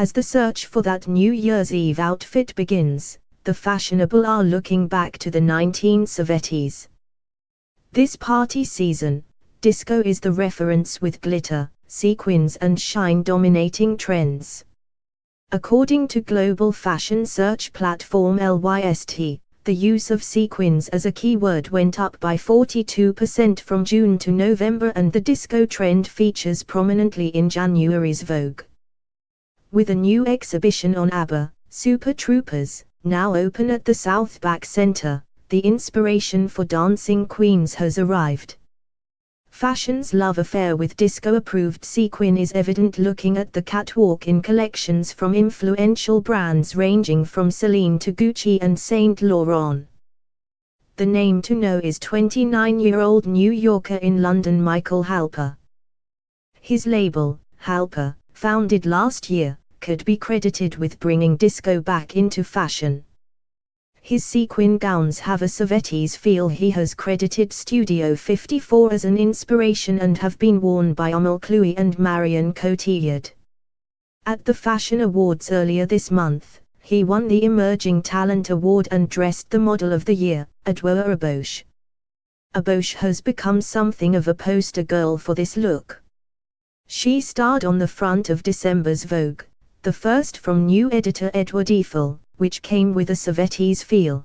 As the search for that New Year's Eve outfit begins, the fashionable are looking back to the 1970s. This party season, disco is the reference with glitter, sequins and shine dominating trends. According to global fashion search platform LYST, the use of sequins as a keyword went up by 42% from June to November, and the disco trend features prominently in January's Vogue. With a new exhibition on ABBA, Super Troopers, now open at the South Back Center, the inspiration for dancing queens has arrived. Fashion's love affair with disco-approved sequin is evident looking at the catwalk in collections from influential brands ranging from Celine to Gucci and Saint Laurent. The name to know is 29-year-old New Yorker in London Michael Halper. His label, Halper, founded last year, could be credited with bringing disco back into fashion. His sequin gowns have a 70s feel. He has credited Studio 54 as an inspiration and have been worn by Amal Clooney and Marion Cotillard. At the Fashion Awards earlier this month, he won the Emerging Talent Award and dressed the Model of the Year, Adwoa Abosh. Abosh has become something of a poster girl for this look. She starred on the front of December's Vogue, the first from new editor Edward Eiffel, which came with a 70s feel.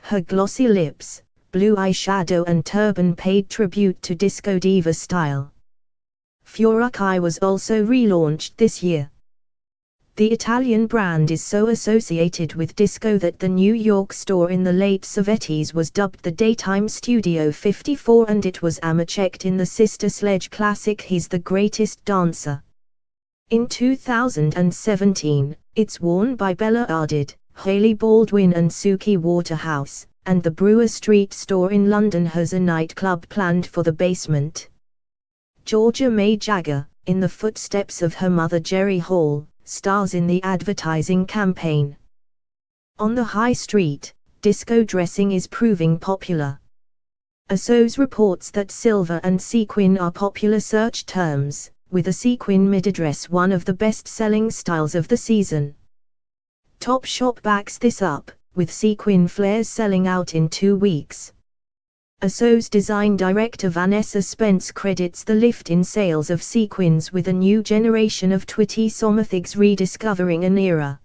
Her glossy lips, blue eyeshadow and turban paid tribute to disco diva style. Fiorucai was also relaunched this year. The Italian brand is so associated with disco that the New York store in the late 70s was dubbed the Daytime Studio 54, and it was checked in the Sister Sledge classic He's the Greatest Dancer. In 2017, it's worn by Bella Hadid, Hailey Baldwin and Suki Waterhouse, and the Brewer Street store in London has a nightclub planned for the basement. Georgia May Jagger, in the footsteps of her mother Jerry Hall, stars in the advertising campaign. On the high street, disco dressing is proving popular. ASOS reports that silver and sequin are popular search terms, with a sequin midi-dress one of the best-selling styles of the season. Topshop backs this up, with sequin flares selling out in 2 weeks. ASOS design director Vanessa Spence credits the lift in sales of sequins with a new generation of Twitty Somathigs rediscovering an era.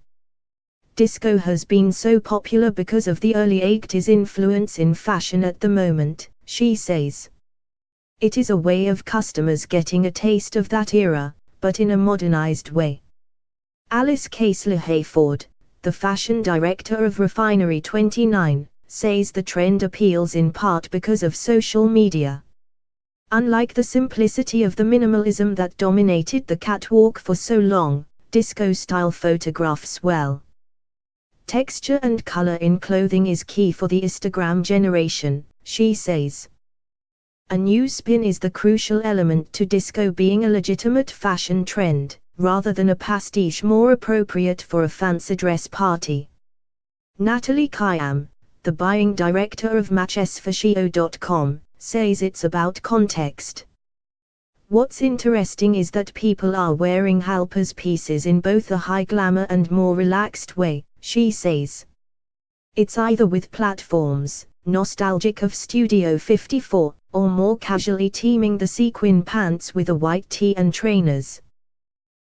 Disco has been so popular because of the early 80s influence in fashion at the moment, she says. It is a way of customers getting a taste of that era, but in a modernized way. Alice Casler-Hayford, the fashion director of Refinery 29, says the trend appeals in part because of social media. Unlike the simplicity of the minimalism that dominated the catwalk for so long, disco-style photographs well. Texture and color in clothing is key for the Instagram generation, she says. A new spin is the crucial element to disco being a legitimate fashion trend, rather than a pastiche more appropriate for a fancy dress party. Natalie Khayyam, the buying director of MatchesFascio.com, says it's about context. What's interesting is that people are wearing Halper's pieces in both a high glamour and more relaxed way, she says. It's either with platforms, nostalgic of Studio 54, or more casually teaming the sequin pants with a white tee and trainers.